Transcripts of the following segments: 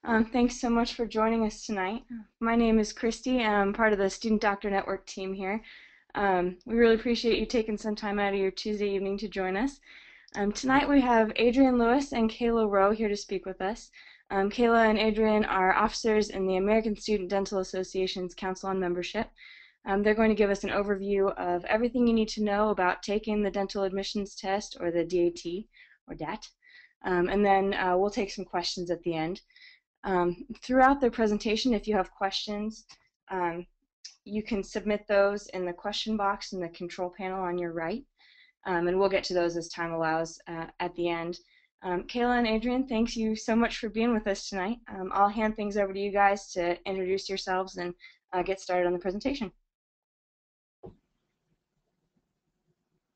Thanks so much for joining us tonight. My name is Christy, and I'm part of the Student Doctor Network team here. We really appreciate you taking some time out of your Tuesday evening to join us. Tonight we have Adrien Lewis and Kayla Rowe here to speak with us. Kayla and Adrien are officers in the American Student Dental Association's Council on Membership. They're going to give us an overview of everything you need to know about taking the dental admissions test, or the DAT, or DAT, and then we'll take some questions at the end. Throughout the presentation, if you have questions, you can submit those in the question box in the control panel on your right, and we'll get to those as time allows at the end. Kayla and Adrien, thanks you so much for being with us tonight. I'll hand things over to you guys to introduce yourselves and get started on the presentation.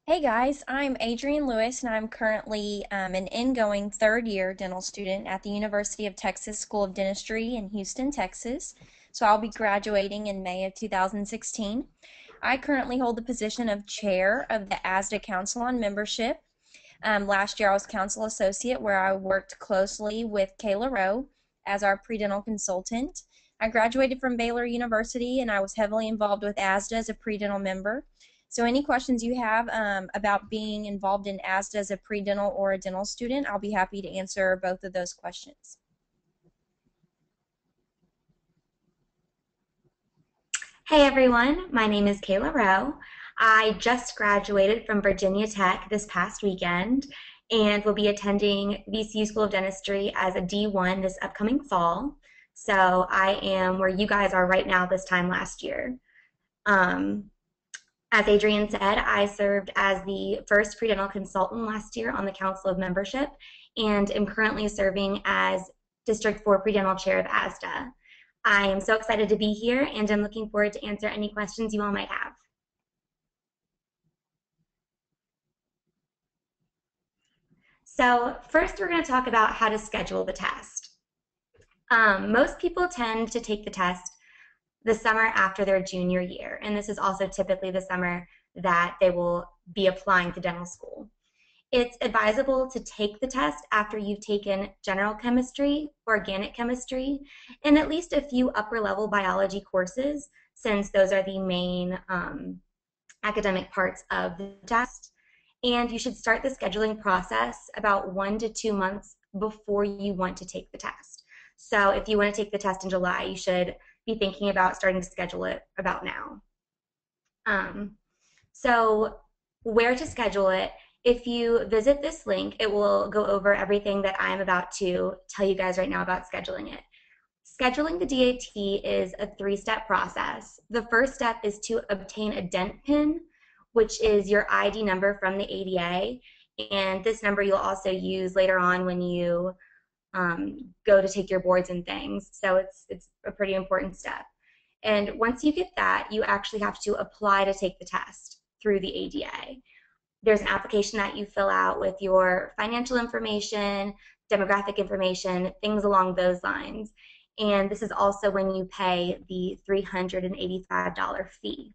Hey guys, I'm Adrien Lewis, and I'm currently an ingoing third-year dental student at the University of Texas School of Dentistry in Houston, Texas. So I'll be graduating in May of 2016. I currently hold the position of chair of the ASDA Council on Membership. Last year I was council associate, where I worked closely with Kayla Rowe as our pre-dental consultant. I graduated from Baylor University, and I was heavily involved with ASDA as a pre-dental member. So any questions you have about being involved in ASDA as a pre-dental or a dental student, I'll be happy to answer both of those questions. Hey everyone, my name is Kayla Rowe. I just graduated from Virginia Tech this past weekend and will be attending VCU School of Dentistry as a D1 this upcoming fall. So I am where you guys are right now this time last year. As Adrien said, I served as the first pre-dental consultant last year on the Council of Membership and am currently serving as District 4 pre-dental chair of ASDA. I am so excited to be here, and I'm looking forward to answer any questions you all might have. So first we're going to talk about how to schedule the test. Most people tend to take the test the summer after their junior year, and this is also typically the summer that they will be applying to dental school. It's advisable to take the test after you've taken general chemistry, organic chemistry, and at least a few upper-level biology courses, since those are the main academic parts of the test. And you should start the scheduling process about 1 to 2 months before you want to take the test. So if you want to take the test in July, you should be thinking about starting to schedule it about now. So where to schedule it? If you visit this link, it will go over everything that I'm about to tell you guys right now about scheduling it. Scheduling the DAT is a 3-step process. The first step is to obtain a dent pin, which is your ID number from the ADA, and this number you'll also use later on when you go to take your boards and things. So it's a pretty important step. And once you get that, you actually have to apply to take the test through the ADA. There's an application that you fill out with your financial information, demographic information, things along those lines. And this is also when you pay the $385 fee.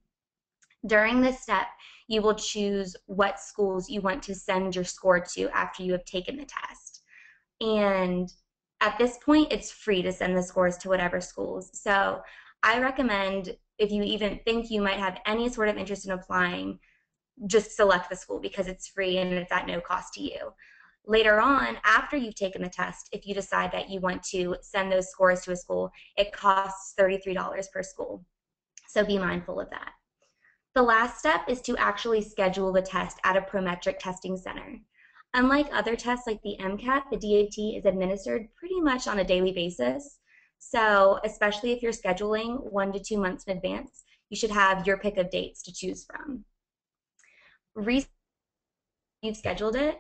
During this step, you will choose what schools you want to send your score to after you have taken the test. And at this point, it's free to send the scores to whatever schools. So I recommend, if you even think you might have any sort of interest in applying, just select the school because it's free and it's at no cost to you. Later on, after you've taken the test, if you decide that you want to send those scores to a school, it costs $33 per school. So be mindful of that. The last step is to actually schedule the test at a Prometric testing center. Unlike other tests like the MCAT, the DAT is administered pretty much on a daily basis. So especially if you're scheduling 1 to 2 months in advance, you should have your pick of dates to choose from. You've scheduled it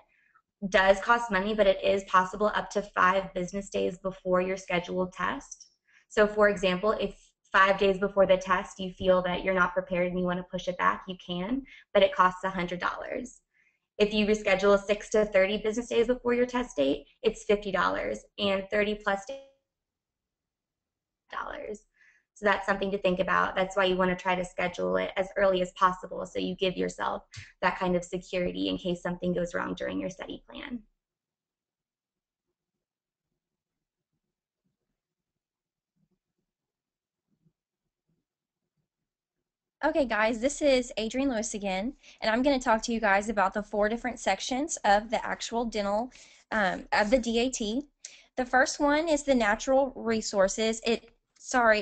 does cost money, but it is possible up to 5 business days before your scheduled test. So for example, if 5 days before the test you feel that you're not prepared and you want to push it back, you can, but it costs $100. If you reschedule 6 to 30 business days before your test date, it's $50, and 30 plus dollars. So that's something to think about. That's why you want to try to schedule it as early as possible so you give yourself that kind of security in case something goes wrong during your study plan. Okay, guys, this is Adrien Lewis again, and I'm going to talk to you guys about the 4 different sections of the actual dental, of the DAT. The first one is the natural resources. It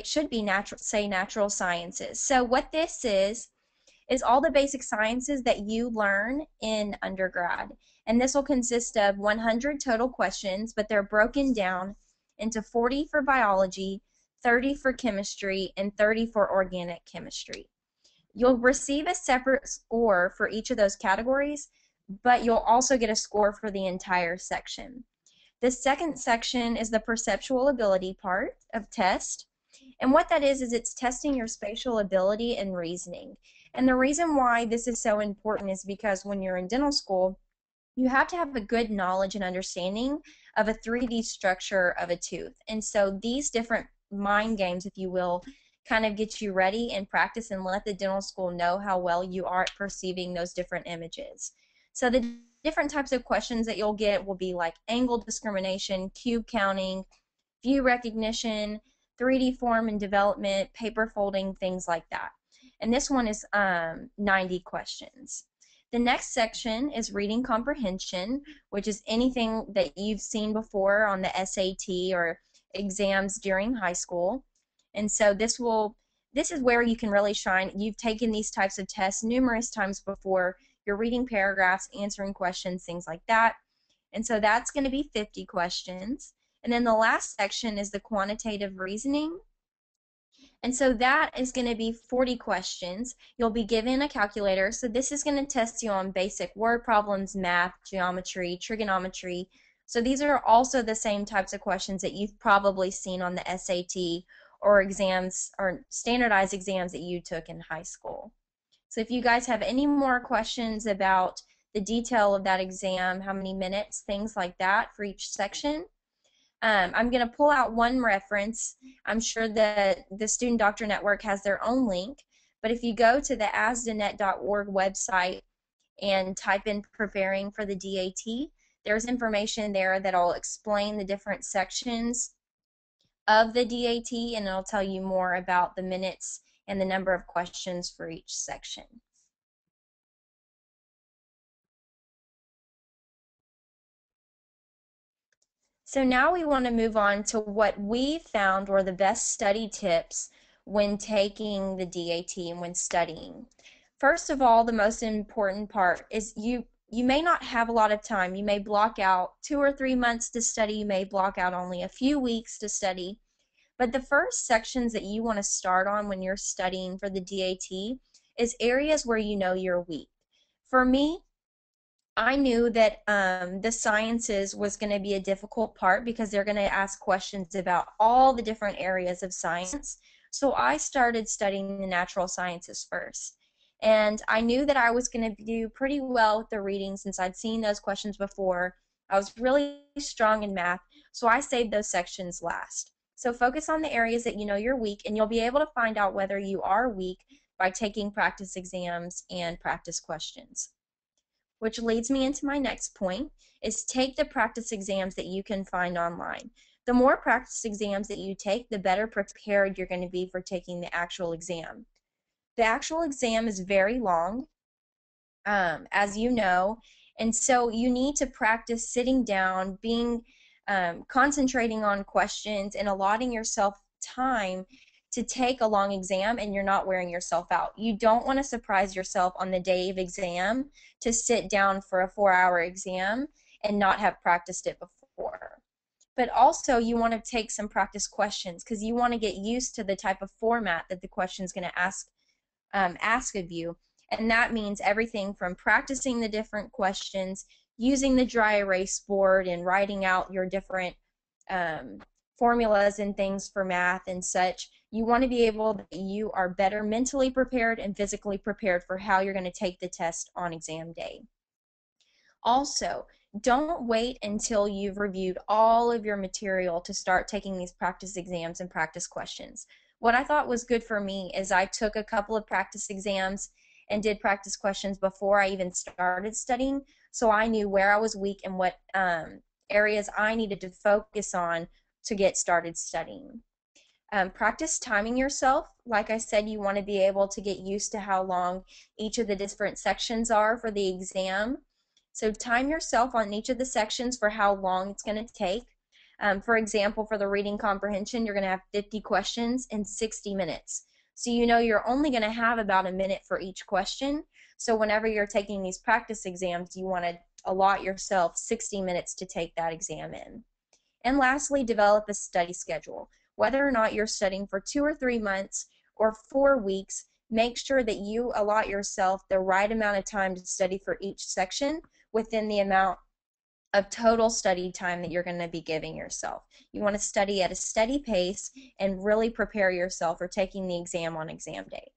should be natural sciences. So what this is all the basic sciences that you learn in undergrad. And this will consist of 100 total questions, but they're broken down into 40 for biology, 30 for chemistry, and 30 for organic chemistry. You'll receive a separate score for each of those categories, but you'll also get a score for the entire section. The second section is the perceptual ability part of test. And what that is it's testing your spatial ability and reasoning. And the reason why this is so important is because when you're in dental school, you have to have a good knowledge and understanding of a 3D structure of a tooth. And so these different mind games, if you will, kind of get you ready and practice and let the dental school know how well you are at perceiving those different images. So the different types of questions that you'll get will be like angle discrimination, cube counting, view recognition, 3D form and development, paper folding, things like that. And this one is 90 questions. The next section is reading comprehension, which is anything that you've seen before on the SAT or exams during high school. And so this is where you can really shine. You've taken these types of tests numerous times before. You're reading paragraphs, answering questions, things like that. And so that's going to be 50 questions. And then the last section is the quantitative reasoning. And so that is going to be 40 questions. You'll be given a calculator. So this is going to test you on basic word problems, math, geometry, trigonometry. So these are also the same types of questions that you've probably seen on the SAT or exams or standardized exams that you took in high school. So if you guys have any more questions about the detail of that exam, how many minutes, things like that for each section, I'm going to pull out one reference. I'm sure that the Student Doctor Network has their own link, but if you go to the asdanet.org website and type in preparing for the DAT, there's information there that'll explain the different sections of the DAT, and it'll tell you more about the minutes and the number of questions for each section. So now we want to move on to what we found were the best study tips when taking the DAT and when studying. First of all, the most important part is you may not have a lot of time. You may block out 2 or 3 months to study. You may block out only a few weeks to study. But the first sections that you want to start on when you're studying for the DAT is areas where you know you're weak. For me, I knew that the sciences was going to be a difficult part because they're going to ask questions about all the different areas of science. So I started studying the natural sciences first. And I knew that I was going to do pretty well with the reading since I'd seen those questions before. I was really strong in math, so I saved those sections last. So focus on the areas that you know you're weak, and you'll be able to find out whether you are weak by taking practice exams and practice questions. Which leads me into my next point, is take the practice exams that you can find online. The more practice exams that you take, the better prepared you're going to be for taking the actual exam. The actual exam is very long, as you know, and so you need to practice sitting down, concentrating on questions, and allotting yourself time to take a long exam, and you're not wearing yourself out. You don't want to surprise yourself on the day of exam to sit down for a 4-hour exam and not have practiced it before. But also you want to take some practice questions because you want to get used to the type of format that the question is going to ask of you. And that means everything from practicing the different questions, using the dry erase board and writing out your different formulas and things for math and such. You want to be able that you are better mentally prepared and physically prepared for how you're going to take the test on exam day. Also, don't wait until you've reviewed all of your material to start taking these practice exams and practice questions. What I thought was good for me is I took a couple of practice exams and did practice questions before I even started studying, so I knew where I was weak and what areas I needed to focus on to get started studying. Practice timing yourself. Like I said, you want to be able to get used to how long each of the different sections are for the exam. So time yourself on each of the sections for how long it's going to take. For example, for the reading comprehension, you're going to have 50 questions in 60 minutes. So you know you're only going to have about a minute for each question. So whenever you're taking these practice exams, you want to allot yourself 60 minutes to take that exam in. And lastly, develop a study schedule. Whether or not you're studying for 2 or 3 months or 4 weeks, make sure that you allot yourself the right amount of time to study for each section within the amount of total study time that you're going to be giving yourself. You want to study at a steady pace and really prepare yourself for taking the exam on exam day.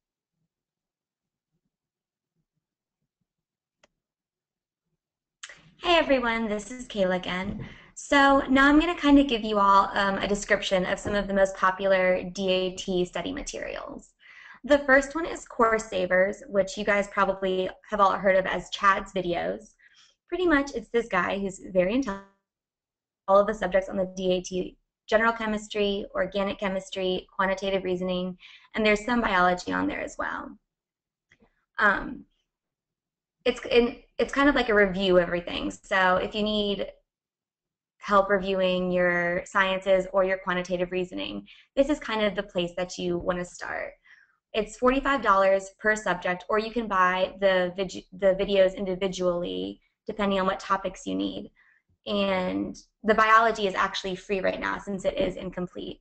Hey everyone, this is Kayla again. So now I'm going to kind of give you all a description of some of the most popular DAT study materials. The first one is Course Savers, which you guys probably have all heard of as Chad's videos. Pretty much it's this guy who's very intelligent. All of the subjects on the DAT: general chemistry, organic chemistry, quantitative reasoning, and there's some biology on there as well. It's kind of like a review of everything. So if you need help reviewing your sciences or your quantitative reasoning, this is kind of the place that you want to start. It's $45 per subject, or you can buy the videos individually depending on what topics you need. And the biology is actually free right now since it is incomplete.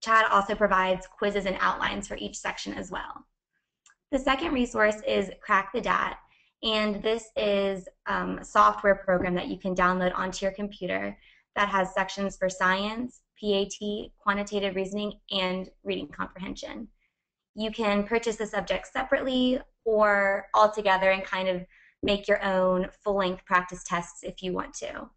Chad also provides quizzes and outlines for each section as well. The second resource is Crack the DAT, and this is a software program that you can download onto your computer that has sections for science, PAT, quantitative reasoning, and reading comprehension. You can purchase the subjects separately or all together and kind of make your own full-length practice tests if you want to.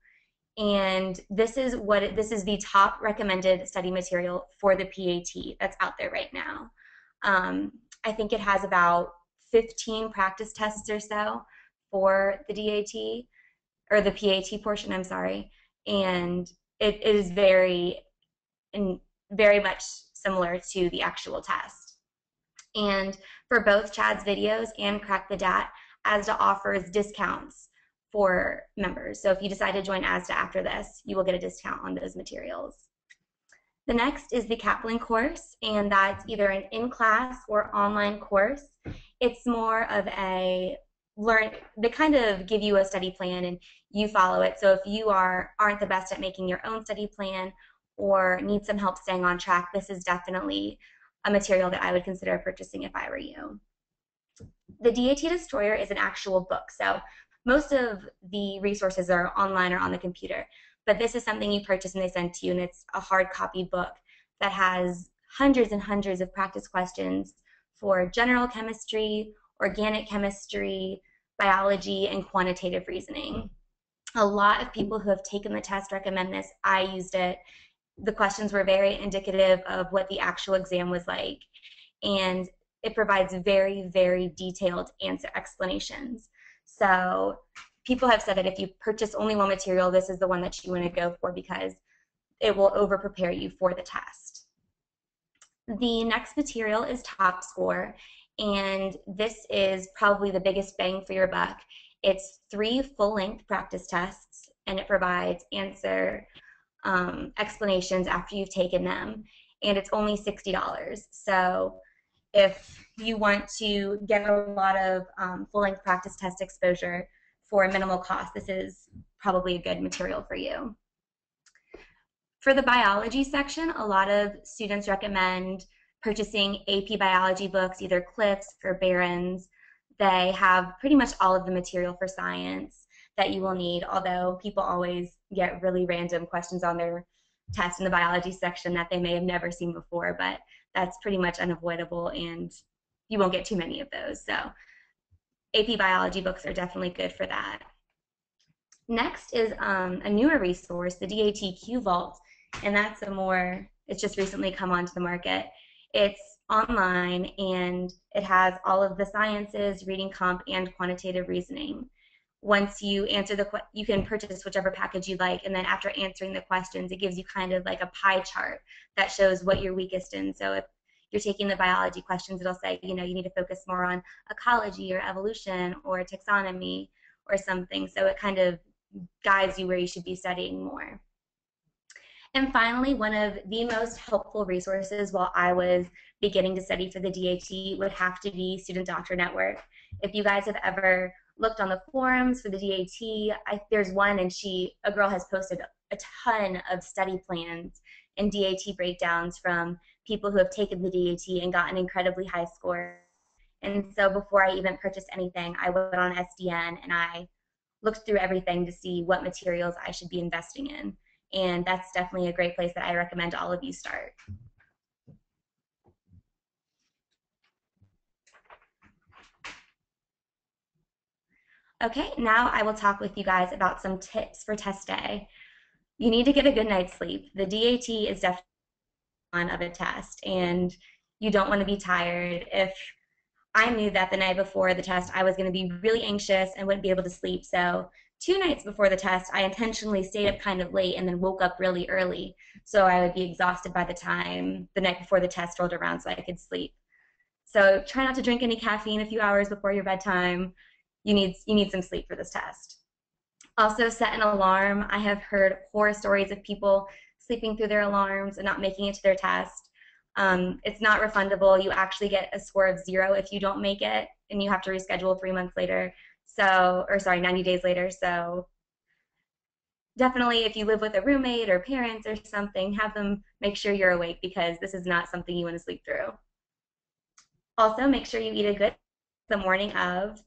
And this is the top recommended study material for the PAT that's out there right now. I think it has about 15 practice tests or so for the DAT, or the PAT portion, I'm sorry. And it is very much similar to the actual test. And for both Chad's videos and Crack the DAT, ASDA offers discounts for members. So if you decide to join ASDA after this, you will get a discount on those materials. The next is the Kaplan course, and that's either an in-class or online course. It's more of a they kind of give you a study plan and you follow it. So if you aren't the best at making your own study plan or need some help staying on track, this is definitely a material that I would consider purchasing if I were you. The DAT Destroyer is an actual book, so most of the resources are online or on the computer, but this is something you purchase and they send to you, and it's a hard copy book that has hundreds and hundreds of practice questions for general chemistry, organic chemistry, biology, and quantitative reasoning. A lot of people who have taken the test recommend this. I used it. The questions were very indicative of what the actual exam was like, and it provides very, very detailed answer explanations. So people have said that if you purchase only one material, this is the one that you want to go for because it will over-prepare you for the test. The next material is Top Score, and this is probably the biggest bang for your buck. It's 3 full-length practice tests, and it provides answer explanations after you've taken them, and it's only $60. So if you want to get a lot of full-length practice test exposure for a minimal cost, this is probably a good material for you. For the biology section, a lot of students recommend purchasing AP biology books, either Cliff's or Barron's. They have pretty much all of the material for science that you will need, although people always get really random questions on their test in the biology section that they may have never seen before, but that's pretty much unavoidable and you won't get too many of those. So AP biology books are definitely good for that. Next is a newer resource, the DAT Vault, and that's it's just recently come onto the market. It's online and it has all of the sciences, reading comp, and quantitative reasoning. once you answer you can purchase whichever package you like, and then after answering the questions, it gives you kind of like a pie chart that shows what you're weakest in. So if you're taking the biology questions, it'll say, you need to focus more on ecology or evolution or taxonomy or something. So it kind of guides you where you should be studying more. And finally, one of the most helpful resources while I was beginning to study for the DAT would have to be Student Doctor Network. If you guys have ever looked on the forums for the DAT, there's one, and a girl has posted a ton of study plans and DAT breakdowns from people who have taken the DAT and gotten incredibly high scores. And so before I even purchased anything, I went on SDN and I looked through everything to see what materials I should be investing in. And that's definitely a great place that I recommend all of you start. Okay, now I will talk with you guys about some tips for test day. You need to get a good night's sleep. The DAT is definitely one of a test, and you don't want to be tired. If I knew that the night before the test I was going to be really anxious and wouldn't be able to sleep, so 2 nights before the test, I intentionally stayed up kind of late and then woke up really early, so I would be exhausted by the time the night before the test rolled around so I could sleep. So try not to drink any caffeine a few hours before your bedtime. You need some sleep for this test. Also, set an alarm. I have heard horror stories of people sleeping through their alarms and not making it to their test. It's not refundable. You actually get a score of 0 if you don't make it, and you have to reschedule 3 months later. 90 days later. So definitely, if you live with a roommate or parents or something, have them make sure you're awake, because this is not something you want to sleep through. Also, make sure you eat a good the morning of.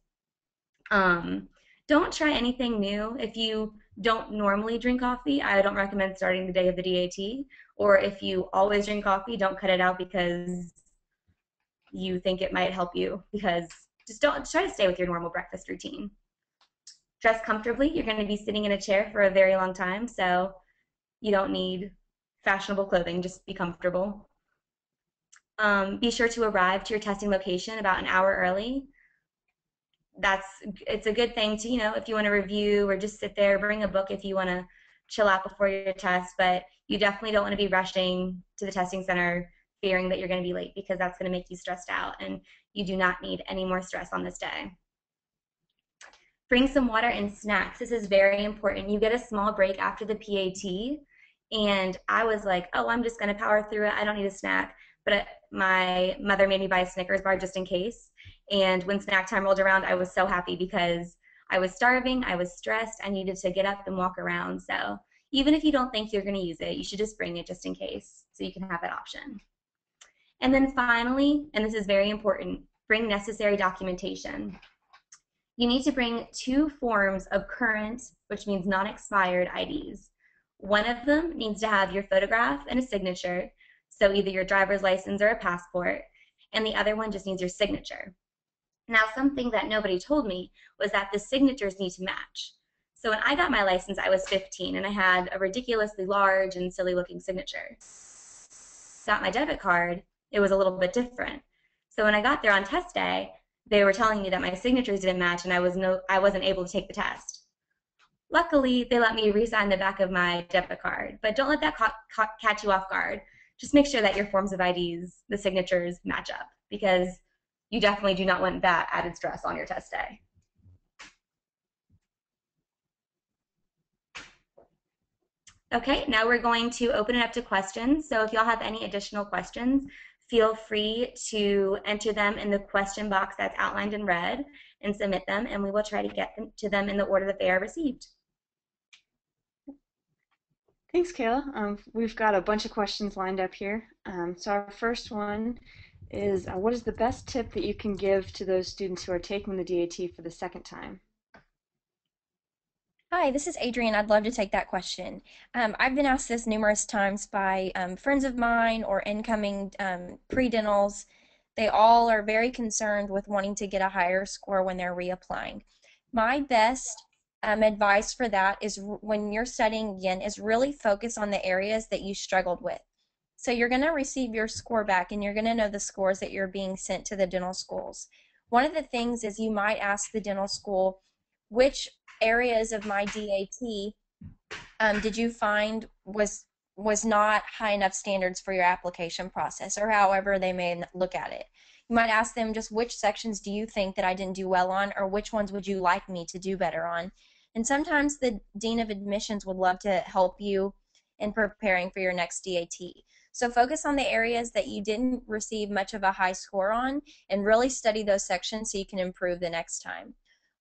Don't try anything new. If you don't normally drink coffee, I don't recommend starting the day of the DAT. Or if you always drink coffee, don't cut it out because you think it might help you, because just try to stay with your normal breakfast routine. Dress comfortably. You're going to be sitting in a chair for a very long time, so you don't need fashionable clothing. Just be comfortable. Be sure to arrive to your testing location about an hour early. It's a good thing to, if you want to review or just sit there, bring a book if you want to chill out before your test, but you definitely don't want to be rushing to the testing center fearing that you're going to be late, because that's going to make you stressed out, and you do not need any more stress on this day. Bring some water and snacks. This is very important. You get a small break after the PAT, and I was like, oh, I'm just going to power through it. I don't need a snack. But my mother made me buy a Snickers bar just in case. And when snack time rolled around, I was so happy because I was starving, I was stressed, I needed to get up and walk around. So even if you don't think you're going to use it, you should just bring it just in case so you can have that option. And then finally, and this is very important, bring necessary documentation. You need to bring 2 forms of current, which means non-expired IDs. One of them needs to have your photograph and a signature, so either your driver's license or a passport, and the other one just needs your signature. Now, something that nobody told me was that the signatures need to match. So when I got my license, I was 15, and I had a ridiculously large and silly-looking signature. Got my debit card, it was a little bit different. So when I got there on test day, they were telling me that my signatures didn't match, and I wasn't able to take the test. Luckily, they let me re-sign the back of my debit card, but don't let that catch you off guard. Just make sure that your forms of IDs, the signatures, match up, because you definitely do not want that added stress on your test day. Okay, now we're going to open it up to questions. So if y'all have any additional questions, feel free to enter them in the question box that's outlined in red and submit them, and we will try to get them to them in the order that they are received. Thanks, Kayla. We've got a bunch of questions lined up here. So our first one is, what is the best tip that you can give to those students who are taking the DAT for the second time? Hi, this is Adrien. I'd love to take that question. I've been asked this numerous times by friends of mine or incoming pre-dentals. They all are very concerned with wanting to get a higher score when they're reapplying. My best advice for that is when you're studying again is really focus on the areas that you struggled with. So you're going to receive your score back, and you're going to know the scores that you're being sent to the dental schools. One of the things is you might ask the dental school, which areas of my DAT did you find was not high enough standards for your application process, or however they may look at it. You might ask them just which sections do you think that I didn't do well on, or which ones would you like me to do better on. And sometimes the Dean of Admissions would love to help you in preparing for your next DAT. So focus on the areas that you didn't receive much of a high score on and really study those sections so you can improve the next time.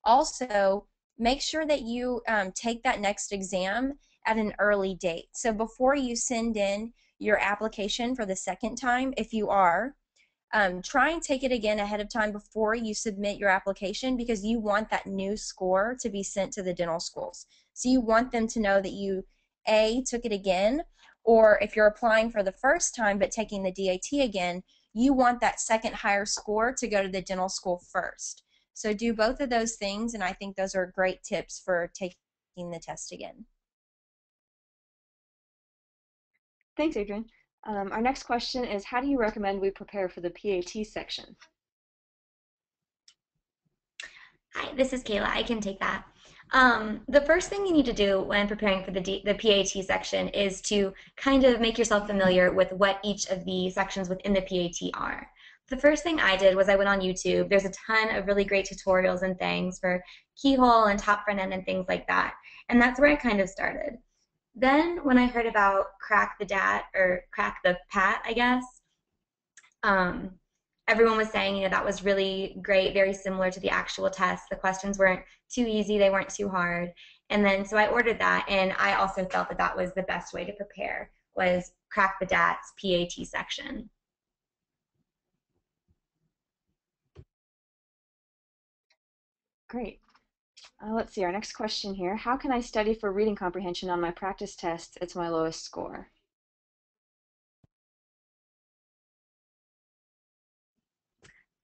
Also, make sure that you take that next exam at an early date. So before you send in your application for the second time, if you are, try and take it again ahead of time before you submit your application, because you want that new score to be sent to the dental schools. So you want them to know that you, A, took it again, or if you're applying for the first time but taking the DAT again, you want that second higher score to go to the dental school first. So do both of those things, and I think those are great tips for taking the test again. Thanks, Adrien. Our next question is, how do you recommend we prepare for the PAT section? Hi, this is Kayla. I can take that. The first thing you need to do when preparing for the PAT section is to kind of make yourself familiar with what each of the sections within the PAT are. The first thing I did was I went on YouTube. There's a ton of really great tutorials and things for keyhole and top front end and things like that. And that's where I kind of started. Then when I heard about crack the DAT, or crack the PAT, I guess, everyone was saying, that was really great, very similar to the actual test. The questions weren't too easy, they weren't too hard. And then so I ordered that, and I also felt that that was the best way to prepare, was crack the DAT's PAT section. Great. Let's see, our next question here. How can I study for reading comprehension on my practice tests? It's my lowest score.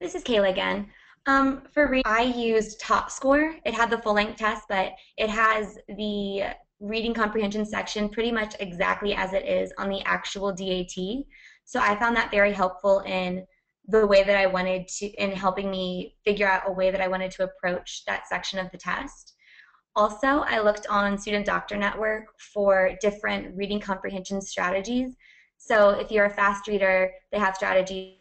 This is Kayla again. For reading, I used Top Score. It had the full-length test, but it has the reading comprehension section pretty much exactly as it is on the actual DAT. So I found that very helpful in the way that I wanted to, in helping me figure out a way that I wanted to approach that section of the test. Also, I looked on Student Doctor Network for different reading comprehension strategies. So if you're a fast reader, they have strategies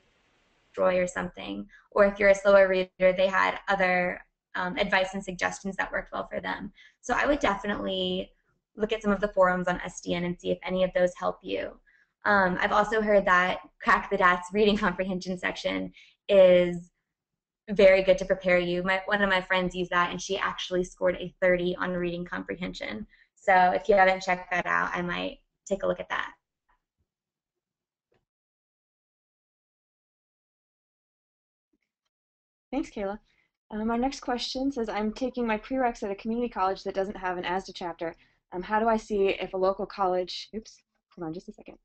or something, or if you're a slower reader, they had other advice and suggestions that worked well for them. So I would definitely look at some of the forums on SDN and see if any of those help you. I've also heard that Crack the DAT's reading comprehension section is very good to prepare you. One of my friends used that, and she actually scored a 30 on reading comprehension. So if you haven't checked that out, I might take a look at that. Thanks, Kayla. Our next question says, I'm taking my prereqs at a community college that doesn't have an ASDA chapter. How do I see if a local college, oops, hold on just a second.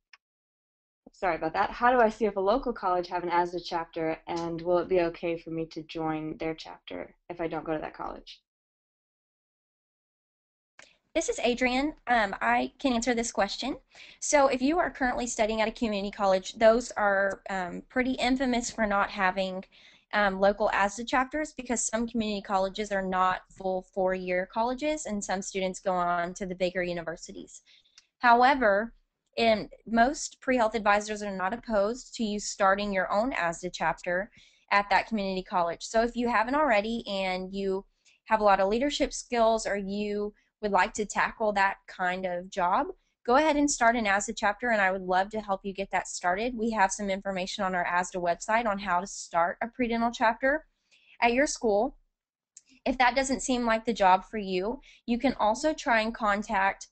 Sorry about that. How do I see if a local college have an ASDA chapter, and will it be okay for me to join their chapter if I don't go to that college? This is Adrien. I can answer this question. So if you are currently studying at a community college, those are pretty infamous for not having local ASDA chapters, because some community colleges are not full 4-year colleges, and some students go on to the bigger universities. However, most pre-health advisors are not opposed to you starting your own ASDA chapter at that community college. So if you haven't already and you have a lot of leadership skills, or you would like to tackle that kind of job, go ahead and start an ASDA chapter, and I would love to help you get that started. We have some information on our ASDA website on how to start a pre-dental chapter at your school. If that doesn't seem like the job for you, you can also try and contact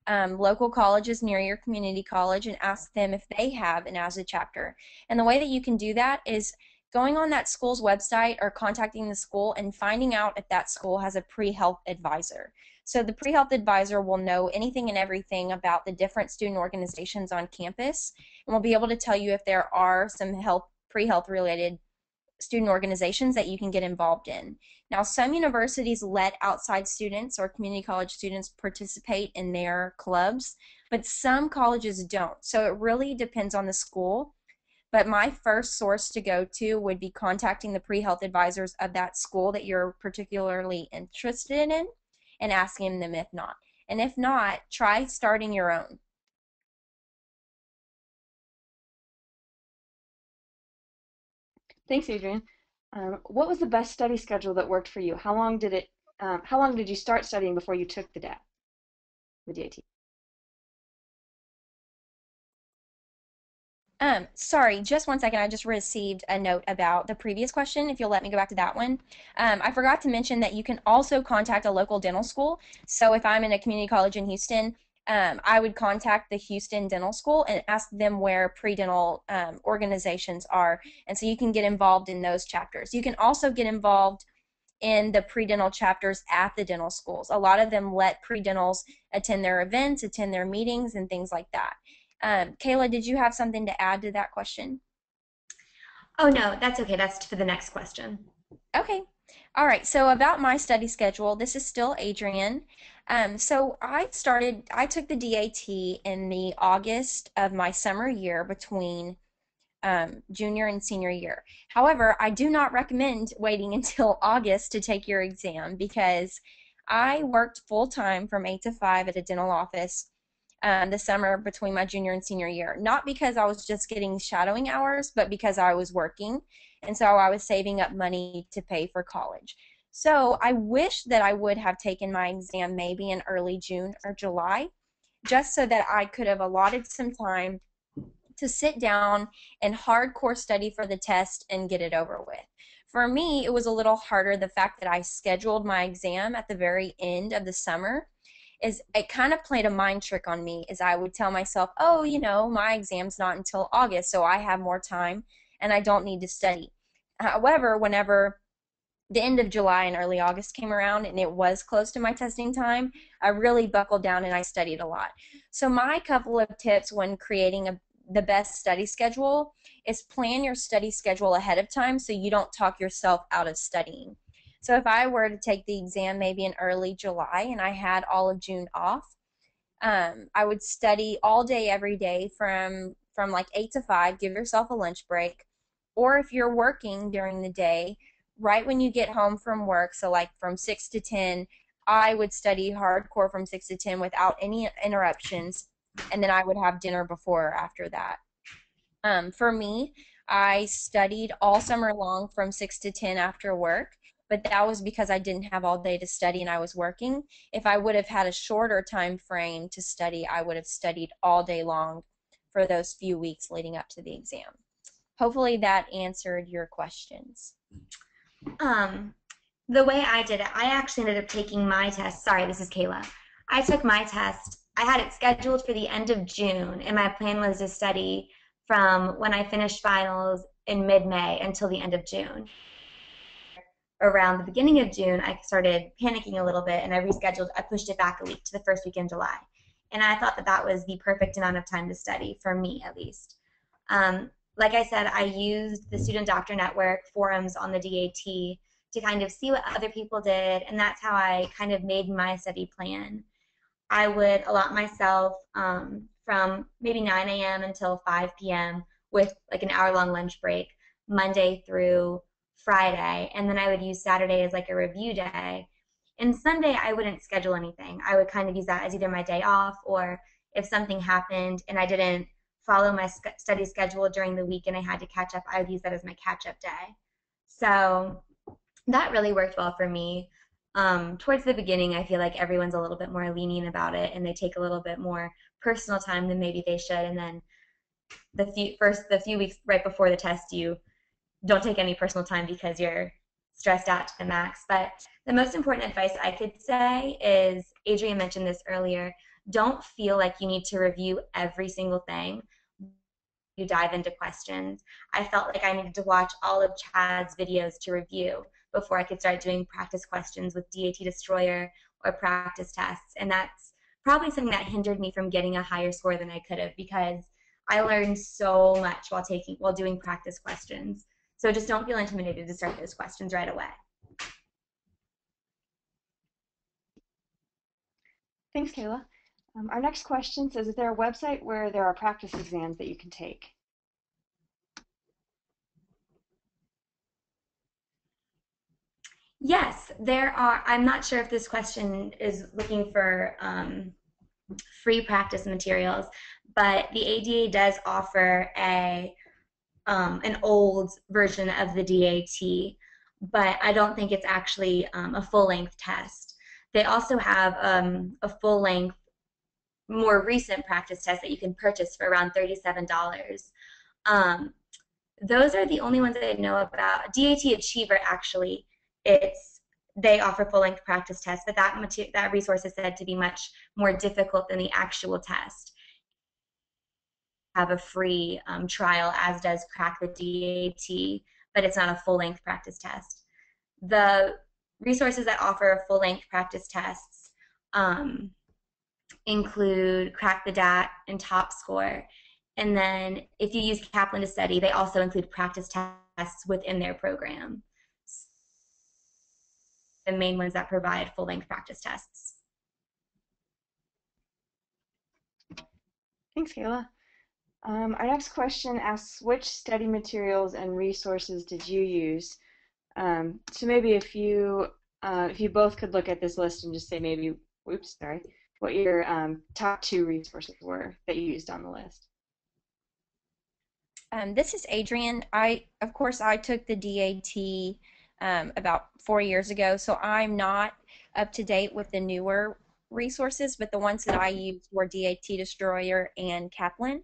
local colleges near your community college and ask them if they have an ASDA chapter. And the way that you can do that is going on that school's website or contacting the school and finding out if that school has a pre-health advisor. So the pre-health advisor will know anything and everything about the different student organizations on campus, and will be able to tell you if there are some pre-health related student organizations that you can get involved in. Now, some universities let outside students or community college students participate in their clubs, but some colleges don't. So it really depends on the school. But my first source to go to would be contacting the pre-health advisors of that school that you're particularly interested in, and asking them if not. And if not, try starting your own. Thanks, Adrien. What was the best study schedule that worked for you? How long did you start studying before you took the DAT, the DAT? Sorry, just one second. I just received a note about the previous question, if you'll let me go back to that one. I forgot to mention that you can also contact a local dental school. So if I'm in a community college in Houston, I would contact the Houston Dental School and ask them where pre-dental organizations are. And so you can get involved in those chapters. You can also get involved in the pre-dental chapters at the dental schools. A lot of them let pre-dentals attend their events, attend their meetings, and things like that. Kayla, did you have something to add to that question? Oh, no, that's okay. That's for the next question. Okay. All right. So about my study schedule, this is still Adrien. So I took the DAT in the August of my summer year between junior and senior year. However, I do not recommend waiting until August to take your exam because I worked full time from 8 to 5 at a dental office the summer between my junior and senior year. Not because I was just getting shadowing hours, but because I was working. And so I was saving up money to pay for college. So I wish that I would have taken my exam maybe in early June or July, just so that I could have allotted some time to sit down and hardcore study for the test and get it over with. For me, it was a little harder the fact that I scheduled my exam at the very end of the summer. Is it kind of played a mind trick on me as I would tell myself, oh, my exam's not until August, so I have more time and I don't need to study. However, whenever the end of July and early August came around and it was close to my testing time, I really buckled down and I studied a lot. So my couple of tips when creating the best study schedule is plan your study schedule ahead of time so you don't talk yourself out of studying. So if I were to take the exam maybe in early July and I had all of June off, I would study all day every day from like 8 to 5, give yourself a lunch break. Or if you're working during the day, right when you get home from work, so like from 6 to 10, I would study hardcore from 6 to 10 without any interruptions, and then I would have dinner before or after that. For me, I studied all summer long from 6 to 10 after work, but that was because I didn't have all day to study and I was working. If I would have had a shorter time frame to study, I would have studied all day long for those few weeks leading up to the exam. Hopefully that answered your questions. The way I did it, I actually ended up taking my test. Sorry, this is Kayla. I took my test. I had it scheduled for the end of June, and my plan was to study from when I finished finals in mid-May until the end of June. Around the beginning of June, I started panicking a little bit, and I pushed it back a week to the first week in July. And I thought that that was the perfect amount of time to study, for me at least. Like I said, I used the Student Doctor Network forums on the DAT to kind of see what other people did, and that's how I kind of made my study plan. I would allot myself from maybe 9 a.m. until 5 p.m. with like an hour-long lunch break, Monday through Friday, and then I would use Saturday as like a review day. And Sunday, I wouldn't schedule anything. I would kind of use that as either my day off, or if something happened and I didn't follow my study schedule during the week and I had to catch up, I would use that as my catch-up day. So that really worked well for me. Towards the beginning, I feel like everyone's a little bit more lenient about it and they take a little bit more personal time than maybe they should. And then the few weeks right before the test, you don't take any personal time because you're stressed out to the max. But the most important advice I could say is, Adrien mentioned this earlier, don't feel like you need to review every single thing. You dive into questions. I felt like I needed to watch all of Chad's videos to review before I could start doing practice questions with DAT Destroyer or practice tests. And that's probably something that hindered me from getting a higher score than I could have, because I learned so much while doing practice questions. So just don't feel intimidated to start those questions right away. Thanks, Kayla. Our next question says, is there a website where there are practice exams that you can take? Yes, there are. I'm not sure if this question is looking for free practice materials, but the ADA does offer an old version of the DAT, but I don't think it's actually a full-length test. They also have a full-length, more recent practice test that you can purchase for around $37. Um, those are the only ones that I know about. DAT Achiever, actually, it's they offer full-length practice tests, but that resource is said to be much more difficult than the actual test. Have a free trial, as does Crack the DAT, but it's not a full-length practice test. The resources that offer full-length practice tests include Crack the DAT and Top Score. And then if you use Kaplan to study, they also include practice tests within their program. The main ones that provide full-length practice tests. Thanks, Kayla. Our next question asks, which study materials and resources did you use? So maybe if you both could look at this list and just say maybe, oops, sorry, what your top 2 resources were that you used on the list. This is Adrien. Of course, I took the DAT about 4 years ago, so I'm not up to date with the newer resources, but the ones that I used were DAT Destroyer and Kaplan.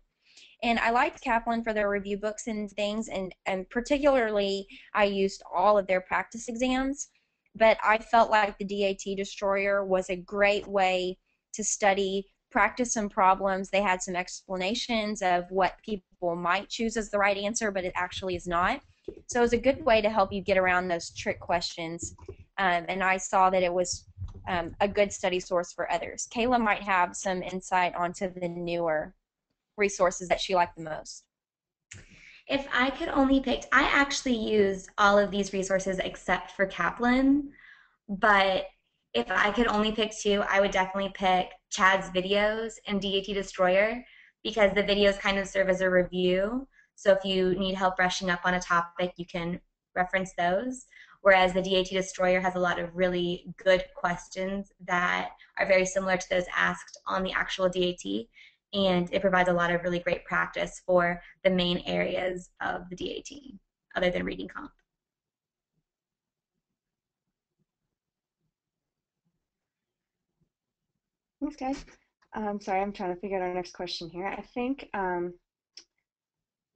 And I liked Kaplan for their review books and things, and particularly I used all of their practice exams, but I felt like the DAT Destroyer was a great way to study, practice some problems. They had some explanations of what people might choose as the right answer, but it actually is not. So it was a good way to help you get around those trick questions, and I saw that it was a good study source for others. Kayla might have some insight onto the newer resources that she liked the most. If I could only pick, I actually used all of these resources except for Kaplan, but if I could only pick 2, I would definitely pick Chad's videos and DAT Destroyer, because the videos kind of serve as a review. So if you need help brushing up on a topic, you can reference those. Whereas the DAT Destroyer has a lot of really good questions that are very similar to those asked on the actual DAT, and it provides a lot of really great practice for the main areas of the DAT, other than reading comp. Thanks, guys. Sorry, I'm trying to figure out our next question here. I think, here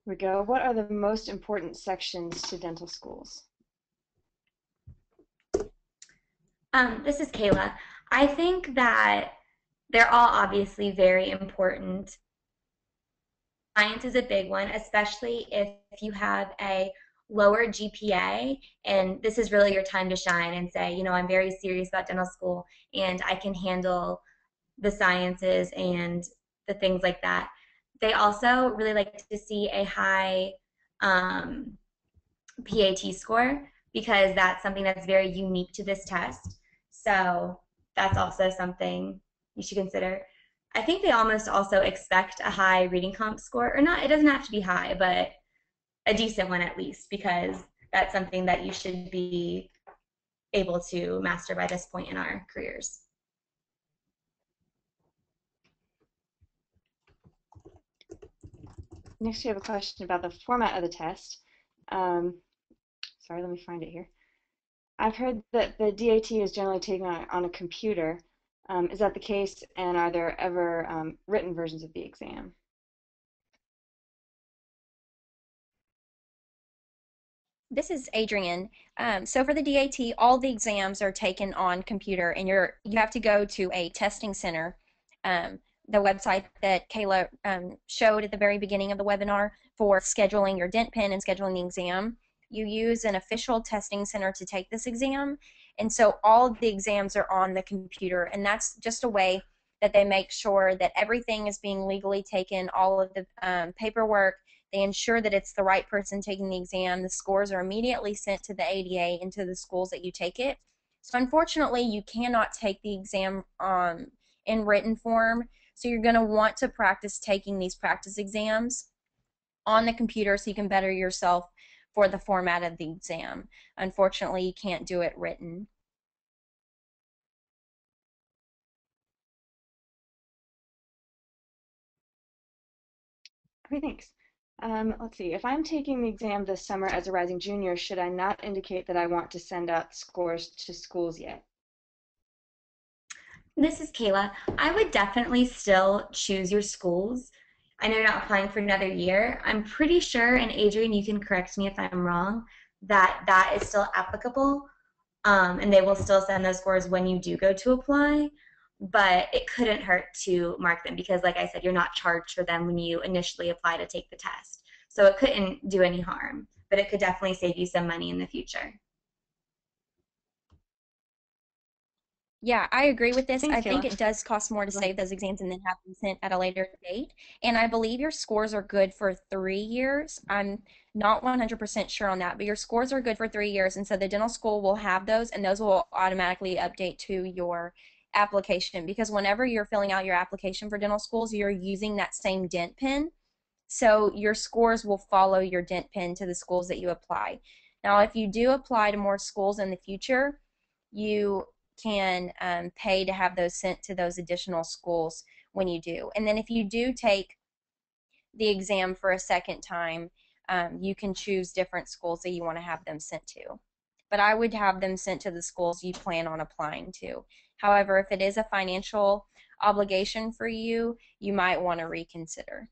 we go. What are the most important sections to dental schools? This is Kayla. I think that they're all obviously very important. Science is a big one, especially if you have a lower GPA, and this is really your time to shine and say, you know, I'm very serious about dental school and I can handle the sciences and the things like that. They also really like to see a high PAT score, because that's something that's very unique to this test. So that's also something you should consider. I think they almost also expect a high reading comp score, or not, it doesn't have to be high, but a decent one at least, because that's something that you should be able to master by this point in our careers. Next, we have a question about the format of the test. Sorry, let me find it here. I've heard that the DAT is generally taken on a computer. Is that the case, and are there ever written versions of the exam? This is Adrien. So for the DAT, all the exams are taken on computer, and you have to go to a testing center, the website that Kayla showed at the very beginning of the webinar for scheduling your dent pen and scheduling the exam. You use an official testing center to take this exam, and so all of the exams are on the computer, and that's just a way that they make sure that everything is being legally taken, all of the paperwork. They ensure that it's the right person taking the exam. The scores are immediately sent to the ADA and to the schools that you take it. So unfortunately, you cannot take the exam in written form. So you're going to want to practice taking these practice exams on the computer so you can better yourself for the format of the exam. Unfortunately, you can't do it written. Okay, thanks. Let's see. If I'm taking the exam this summer as a rising junior, should I not indicate that I want to send out scores to schools yet? This is Kayla. I would definitely still choose your schools. I know you're not applying for another year. I'm pretty sure, and Adrien, you can correct me if I'm wrong, that that is still applicable, and they will still send those scores when you do go to apply. But it couldn't hurt to mark them because, like I said, you're not charged for them when you initially apply to take the test. So it couldn't do any harm, but it could definitely save you some money in the future. Yeah, I agree with this. Thanks, I think Kayla. it does cost more to save those exams and then have them sent at a later date. And I believe your scores are good for 3 years. I'm not 100% sure on that, but your scores are good for 3 years. And so the dental school will have those, and those will automatically update to your application because whenever you're filling out your application for dental schools, you're using that same dent pin. So your scores will follow your dent pin to the schools that you apply. Now, if you do apply to more schools in the future, you can pay to have those sent to those additional schools when you do. And then if you do take the exam for a second time, you can choose different schools that you want to have them sent to. But I would have them sent to the schools you plan on applying to. However, if it is a financial obligation for you, you might want to reconsider.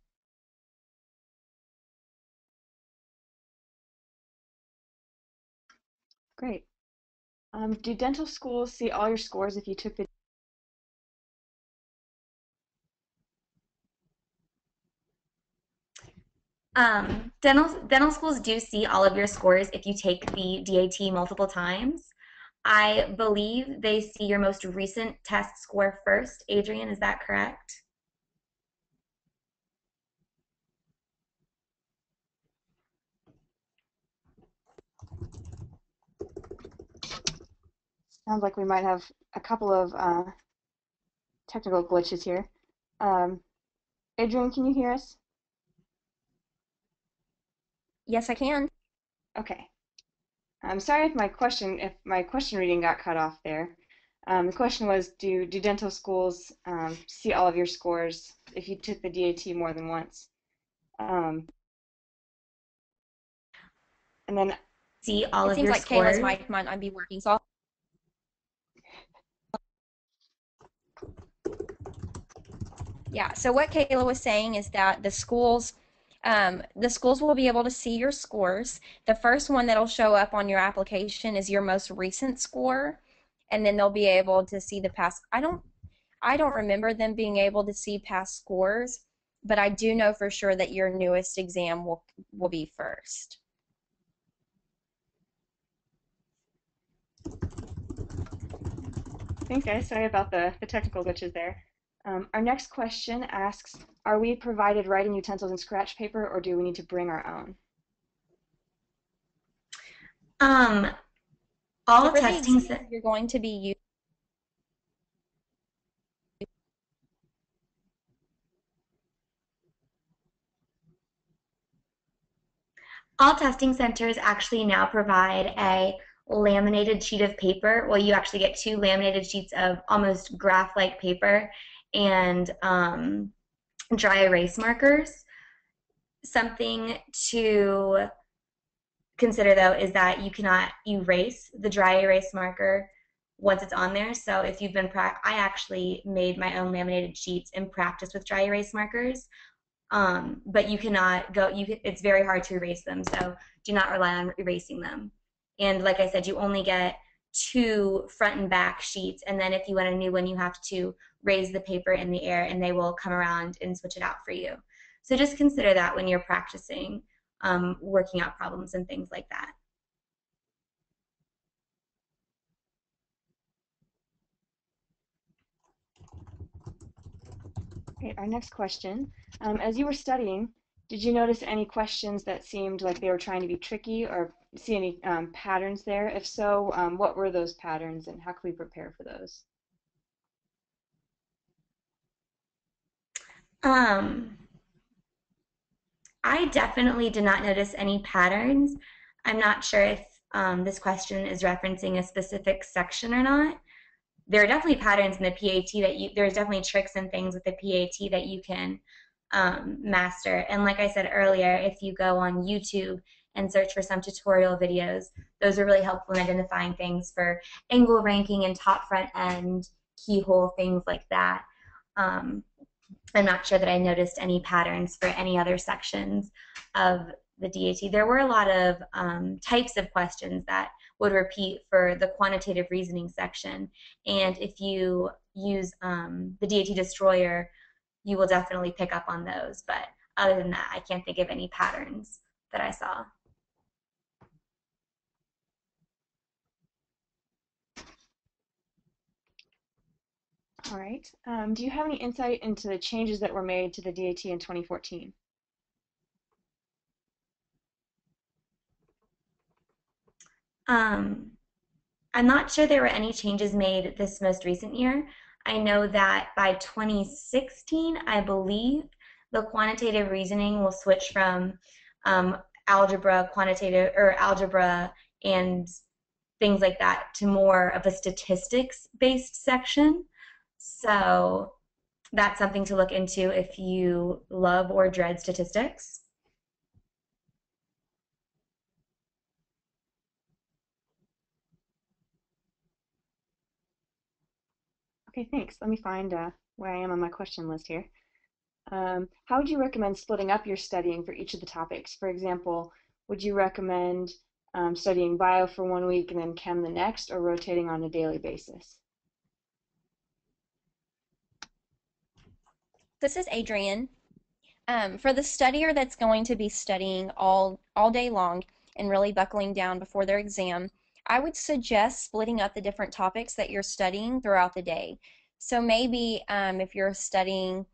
Great. Do dental schools see all your scores if you took the Dental schools do see all of your scores if you take the DAT multiple times. I believe they see your most recent test score first. Adrien, is that correct? Sounds like we might have a couple of technical glitches here. Um, Adrien, can you hear us? Yes, I can. Okay. I'm sorry if my question reading got cut off there. The question was, do dental schools see all of your scores if you took the DAT more than once? Um, and then, See all It of seems your like Kayla's scores. mic might not be working, so yeah, so what Kayla was saying is that the schools will be able to see your scores. The first one that'll show up on your application is your most recent score, and then they'll be able to see the past. I don't remember them being able to see past scores, but I do know for sure that your newest exam will be first. thanks guys, sorry about the technical glitches there. Our next question asks, are we provided writing utensils and scratch paper, or do we need to bring our own? Um, So all for the testing exam, you're going to be using all testing centers actually now provide a laminated sheet of paper. Well, you actually get two laminated sheets of almost graph-like paper and dry erase markers. Something to consider though is that you cannot erase the dry erase marker once it's on there. So if you've been, I actually made my own laminated sheets in practice with dry erase markers. But you cannot go, it's very hard to erase them, so do not rely on erasing them. And like I said, you only get two front and back sheets, and then if you want a new one, you have to raise the paper in the air and they will come around and switch it out for you. So just consider that when you're practicing working out problems and things like that. Okay, our next question. As you were studying, did you notice any questions that seemed like they were trying to be tricky or see any patterns there? If so, what were those patterns and how can we prepare for those? I definitely did not notice any patterns. I'm not sure if this question is referencing a specific section or not. There are definitely patterns in the PAT there's definitely tricks and things with the PAT that you can master. And like I said earlier, if you go on YouTube and search for some tutorial videos, those are really helpful in identifying things for angle ranking and top front end, keyhole, things like that. I'm not sure that I noticed any patterns for any other sections of the DAT. There were a lot of types of questions that would repeat for the quantitative reasoning section. And if you use the DAT destroyer, you will definitely pick up on those. But other than that, I can't think of any patterns that I saw. All right. Do you have any insight into the changes that were made to the DAT in 2014? I'm not sure there were any changes made this most recent year. I know that by 2016, I believe the quantitative reasoning will switch from algebra, quantitative, or algebra and things like that to more of a statistics-based section. So that's something to look into if you love or dread statistics. Okay, thanks. Let me find where I am on my question list here. How would you recommend splitting up your studying for each of the topics? For example, would you recommend studying bio for 1 week and then chem the next, or rotating on a daily basis? This is Adrien. For the studier that's going to be studying all day long and really buckling down before their exam, I would suggest splitting up the different topics that you're studying throughout the day. So maybe if you're studying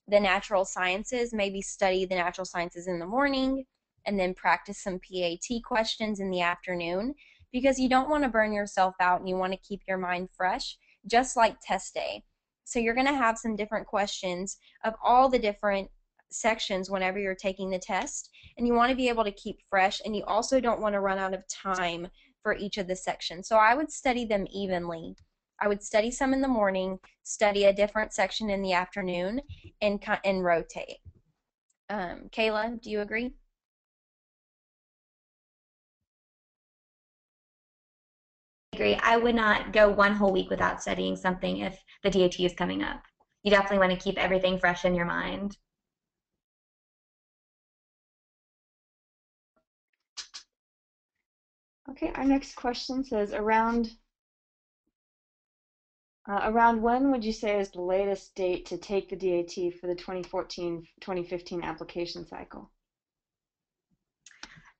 the natural sciences, maybe study the natural sciences in the morning and then practice some PAT questions in the afternoon, because you don't want to burn yourself out and you want to keep your mind fresh, just like test day. So you're going to have some different questions of all the different sections whenever you're taking the test, and you want to be able to keep fresh, and you also don't want to run out of time for each of the sections. So I would study them evenly. I would study some in the morning, study a different section in the afternoon, and rotate. Kayla, do you agree? I agree. I would not go one whole week without studying something if the DAT is coming up. You definitely want to keep everything fresh in your mind. Okay, our next question says, around when would you say is the latest date to take the DAT for the 2014-2015 application cycle?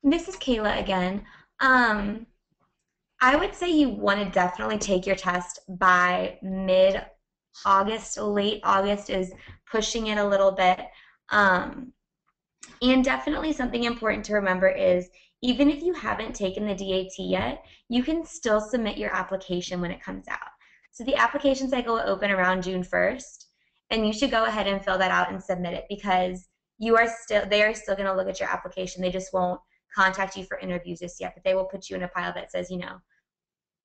This is Kayla again. I would say you want to definitely take your test by mid-August. Late August is pushing it a little bit. And definitely something important to remember is even if you haven't taken the DAT yet, you can still submit your application when it comes out. So the application cycle will open around June 1st, and you should go ahead and fill that out and submit it, because they are still going to look at your application. They just won't contact you for interviews just yet, but they will put you in a pile that says,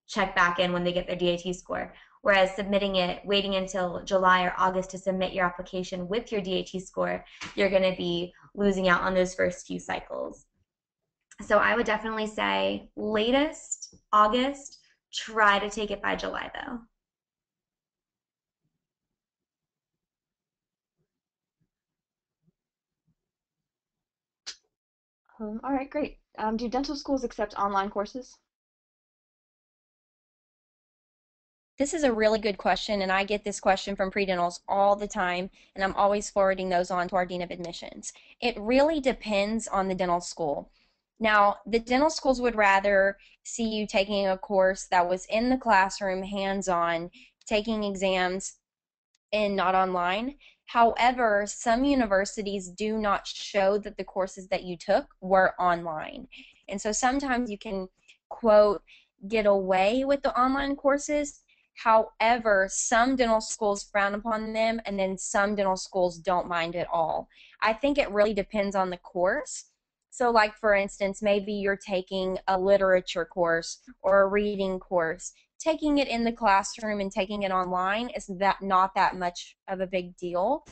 check back in when they get their DAT score. Whereas submitting it, waiting until July or August to submit your application with your DAT score, you're going to be losing out on those first few cycles. So I would definitely say latest August. Try to take it by July though. All right, great. Do dental schools accept online courses? This is a really good question, and I get this question from pre-dentals all the time, and I'm always forwarding those on to our Dean of Admissions. It really depends on the dental school. Now, the dental schools would rather see you taking a course that was in the classroom, hands-on, taking exams, and not online. However, some universities do not show that the courses that you took were online. And so sometimes you can, quote, get away with the online courses. However, some dental schools frown upon them, and then some dental schools don't mind at all. I think it really depends on the course. So like for instance, maybe you're taking a literature course or a reading course. Taking it in the classroom and taking it online is not that much of a big deal.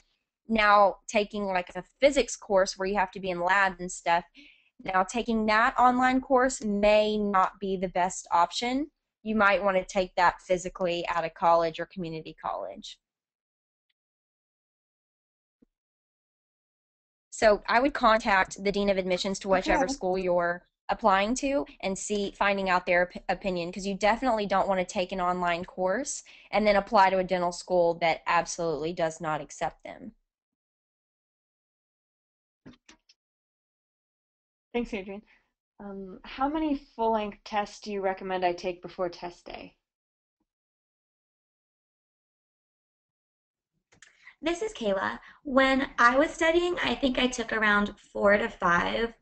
Now, taking like a physics course where you have to be in labs and stuff, now taking that online course may not be the best option. You might want to take that physically at a college or community college. So I would contact the dean of admissions to whichever school you're applying to and finding out their opinion, because you definitely don't want to take an online course and then apply to a dental school that absolutely does not accept them. Thanks, Adrien. How many full-length tests do you recommend I take before test day? This is Kayla. When I was studying, I think I took around 4 to 5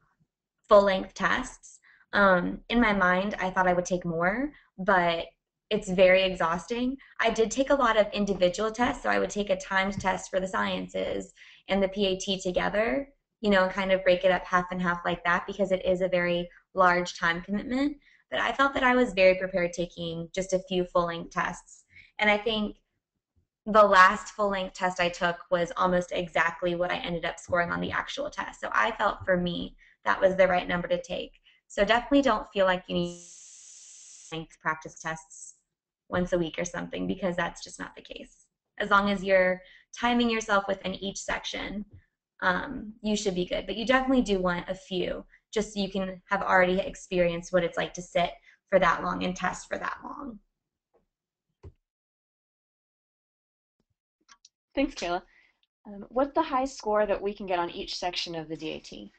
full-length tests. In my mind, I thought I would take more, but it's very exhausting. I did take a lot of individual tests, so I would take a timed test for the sciences and the PAT together, and kind of break it up half and half like that because it is a very large time commitment. But I felt that I was very prepared taking just a few full-length tests. And I think the last full-length test I took was almost exactly what I ended up scoring on the actual test. So I felt for me that was the right number to take. So definitely don't feel like you need length practice tests once a week or something, because that's just not the case. As long as you're timing yourself within each section, you should be good. But you definitely do want a few, just so you can have already experienced what it's like to sit for that long and test for that long. Thanks, Kayla. What's the highest score that we can get on each section of the DAT?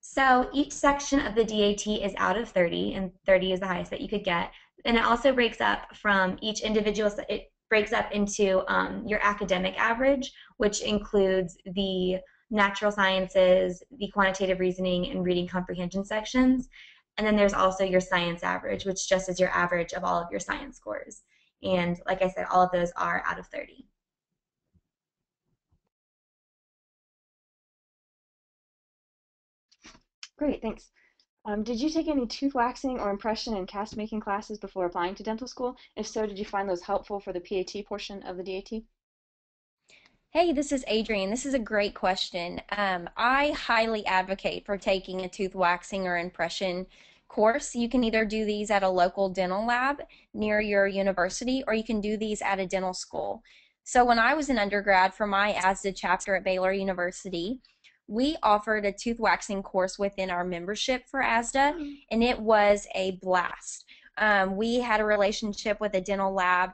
So each section of the DAT is out of 30, and 30 is the highest that you could get. And it also breaks up from each individual, it breaks up into your academic average, which includes the natural sciences, the quantitative reasoning, and reading comprehension sections. And then there's also your science average, which just is your average of all of your science scores. And like I said, all of those are out of 30. Great, thanks. Did you take any tooth waxing or impression and cast making classes before applying to dental school? If so, did you find those helpful for the PAT portion of the DAT? Hey, this is Adrien. This is a great question. I highly advocate for taking a tooth waxing or impression course. You can either do these at a local dental lab near your university, or you can do these at a dental school. So when I was an undergrad for my ASDA chapter at Baylor University, we offered a tooth waxing course within our membership for ASDA, and it was a blast. We had a relationship with a dental lab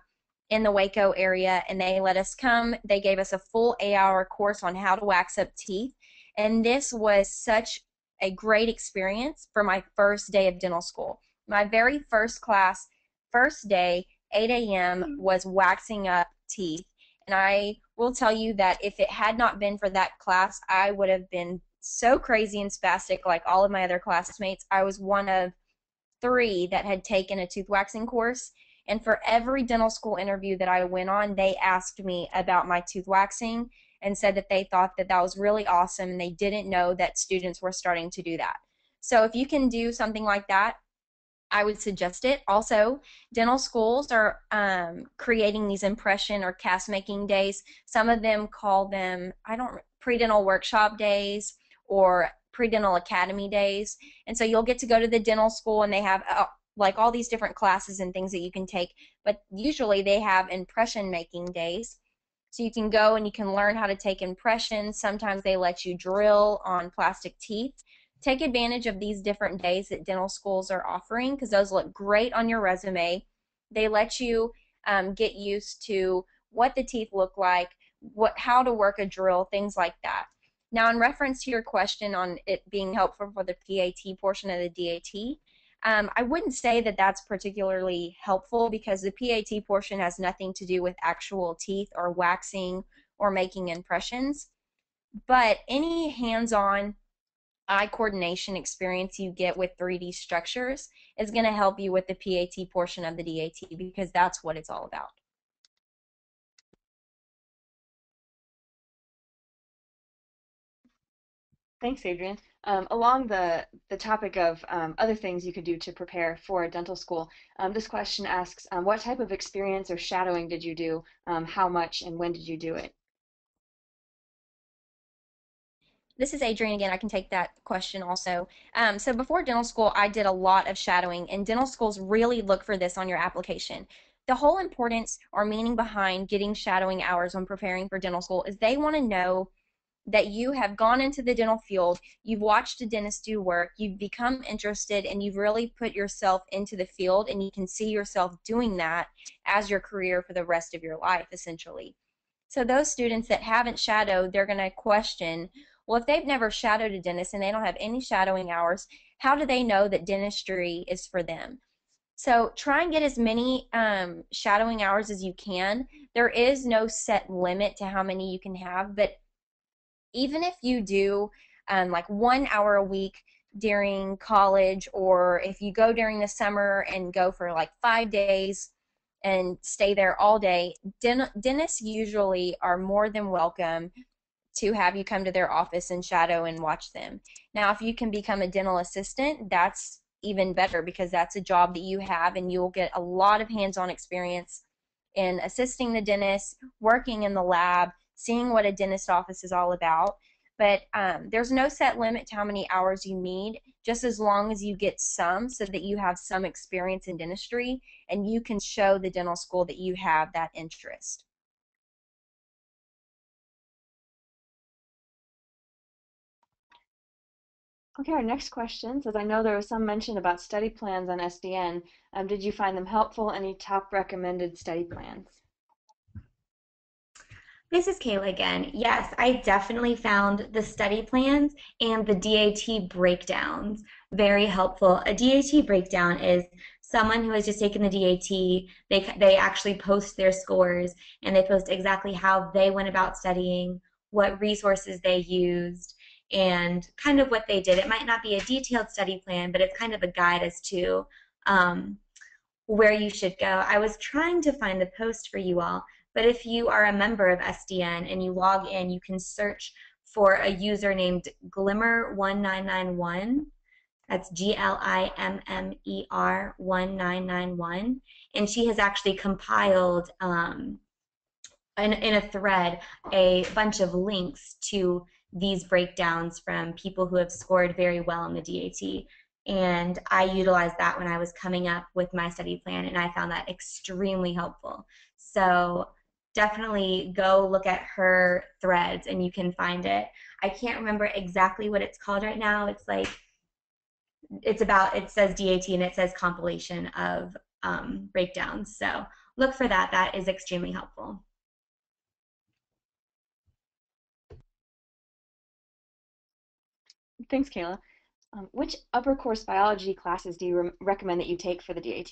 in the Waco area, and they let us come. They gave us a full 8-hour course on how to wax up teeth, and this was such a great experience for my first day of dental school. My very first class, first day, 8 a.m., was waxing up teeth, and I will tell you that if it had not been for that class, I would have been so crazy and spastic like all of my other classmates. I was one of 3 that had taken a tooth waxing course, and for every dental school interview that I went on, they asked me about my tooth waxing and said that they thought that that was really awesome, and they didn't know that students were starting to do that. So if you can do something like that, I would suggest it. Also, dental schools are creating these impression or cast making days. Some of them call them, pre-dental workshop days or pre-dental academy days. And so you'll get to go to the dental school, and they have like all these different classes and things that you can take, but usually they have impression making days. So you can go and you can learn how to take impressions. Sometimes they let you drill on plastic teeth. Take advantage of these different days that dental schools are offering, because those look great on your resume. They let you get used to what the teeth look like, how to work a drill, things like that. Now, in reference to your question on it being helpful for the PAT portion of the DAT, I wouldn't say that that's particularly helpful, because the PAT portion has nothing to do with actual teeth or waxing or making impressions. But any hands-on eye coordination experience you get with 3D structures is going to help you with the PAT portion of the DAT, because that's what it's all about. Thanks, Adrian. Along the topic of other things you could do to prepare for dental school, this question asks, what type of experience or shadowing did you do? How much and when did you do it? This is Adrian again. I can take that question also. So before dental school, I did a lot of shadowing, and dental schools really look for this on your application. The whole importance or meaning behind getting shadowing hours when preparing for dental school is they want to know that you have gone into the dental field, you've watched a dentist do work, you've become interested, and you've really put yourself into the field, and you can see yourself doing that as your career for the rest of your life, essentially. So those students that haven't shadowed, they're going to question, well, if they've never shadowed a dentist and they don't have any shadowing hours, how do they know that dentistry is for them? So try and get as many shadowing hours as you can. There is no set limit to how many you can have, but even if you do like 1 hour a week during college, or if you go during the summer and go for like 5 days and stay there all day, dentists usually are more than welcome to have you come to their office and shadow and watch them. Now, if you can become a dental assistant, that's even better because that's a job that you have and you'll get a lot of hands-on experience in assisting the dentist, working in the lab, seeing what a dentist office is all about. But there's no set limit to how many hours you need, just as long as you get some so that you have some experience in dentistry and you can show the dental school that you have that interest. Okay, our next question says, I know there was some mention about study plans on SDN. Did you find them helpful? Any top recommended study plans? This is Kayla again. Yes, I definitely found the study plans and the DAT breakdowns very helpful. A DAT breakdown is someone who has just taken the DAT, they actually post their scores and they post exactly how they went about studying, what resources they used, and kind of what they did. It might not be a detailed study plan, but it's kind of a guide as to um, where you should go. I was trying to find the post for you all, but if you are a member of SDN and you log in, you can search for a user named Glimmer1991. That's GLIMMER 1991. And she has actually compiled in a thread a bunch of links to these breakdowns from people who have scored very well in the DAT. And I utilized that when I was coming up with my study plan, and I found that extremely helpful. So definitely go look at her threads and you can find it. I can't remember exactly what it's called right now. It's like, it says DAT and it says compilation of breakdowns. So look for that. That is extremely helpful. Thanks, Kayla. Which upper course biology classes do you recommend that you take for the DAT?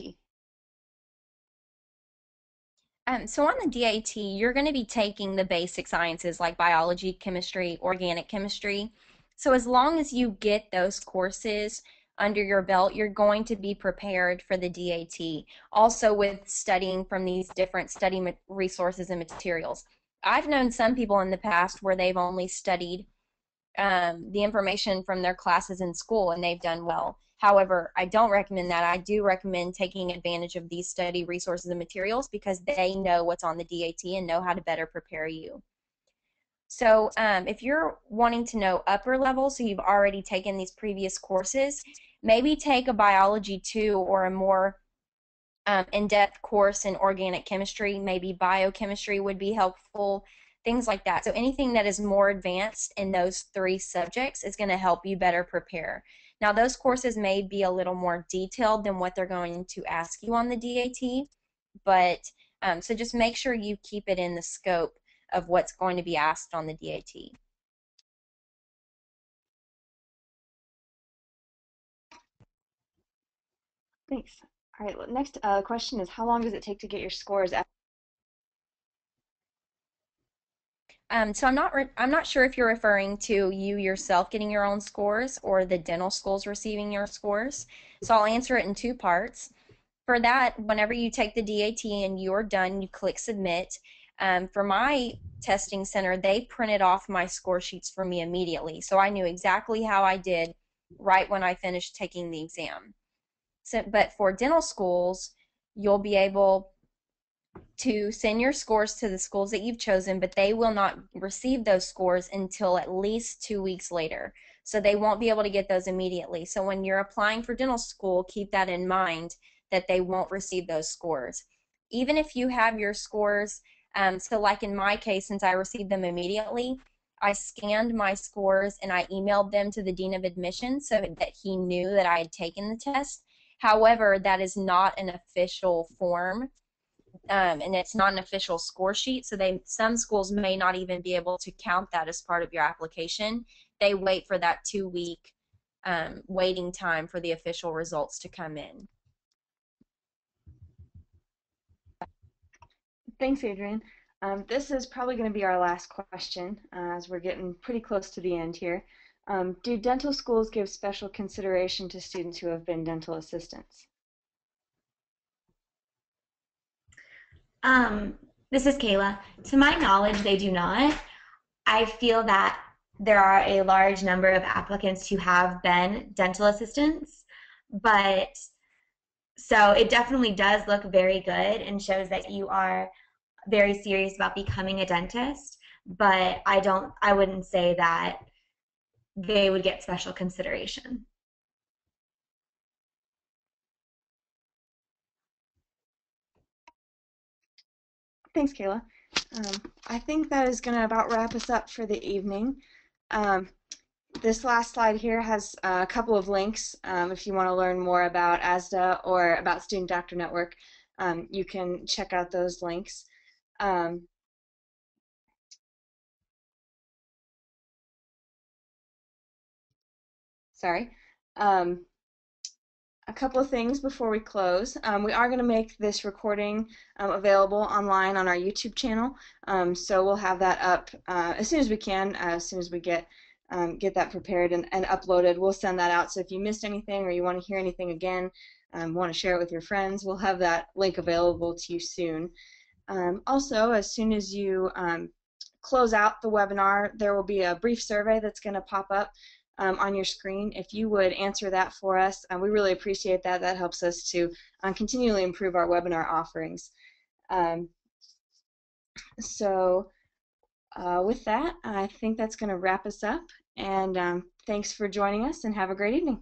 So on the DAT, you're going to be taking the basic sciences like biology, chemistry, organic chemistry. So as long as you get those courses under your belt, you're going to be prepared for the DAT. Also with studying from these different study resources and materials. I've known some people in the past where they've only studied the information from their classes in school and they've done well. However, I don't recommend that. I do recommend taking advantage of these study resources and materials because they know what's on the DAT and know how to better prepare you. So if you're wanting to know upper level, so you've already taken these previous courses, maybe take a biology 2 or a more in-depth course in organic chemistry. Maybe biochemistry would be helpful, things like that. So anything that is more advanced in those 3 subjects is going to help you better prepare. Now, those courses may be a little more detailed than what they're going to ask you on the DAT, but so just make sure you keep it in the scope of what's going to be asked on the DAT. Thanks. All right, next question is, how long does it take to get your scores? So I'm not sure if you're referring to you yourself getting your own scores or the dental schools receiving your scores. So I'll answer it in 2 parts. For that, whenever you take the DAT and you're done, you click submit. For my testing center, they printed off my score sheets for me immediately, so I knew exactly how I did right when I finished taking the exam. So, but for dental schools, you'll be able to send your scores to the schools that you've chosen, but they will not receive those scores until at least 2 weeks later. So they won't be able to get those immediately. So when you're applying for dental school, keep that in mind that they won't receive those scores. Even if you have your scores, so like in my case, since I received them immediately, I scanned my scores and I emailed them to the Dean of Admissions so that he knew that I had taken the test. However, that is not an official form, and it's not an official score sheet, so some schools may not even be able to count that as part of your application. They wait for that 2 week waiting time for the official results to come in. Thanks, Adrien. This is probably going to be our last question, as we're getting pretty close to the end here. Do dental schools give special consideration to students who have been dental assistants? This is Kayla. To my knowledge, they do not. I feel that there are a large number of applicants who have been dental assistants, but so it definitely does look very good and shows that you are very serious about becoming a dentist, but I wouldn't say that they would get special consideration. Thanks, Kayla. I think that is going to about wrap us up for the evening. This last slide here has a couple of links. If you want to learn more about ASDA or about Student Doctor Network, you can check out those links. Sorry. A couple of things before we close. We are going to make this recording available online on our YouTube channel, so we'll have that up as soon as we can, as soon as we get that prepared and uploaded. We'll send that out, so if you missed anything or you want to hear anything again, want to share it with your friends, we'll have that link available to you soon. Also, as soon as you close out the webinar, there will be a brief survey that's going to pop up on your screen. If you would answer that for us, we really appreciate that. That helps us to continually improve our webinar offerings. So with that, I think that's going to wrap us up, and thanks for joining us, and have a great evening.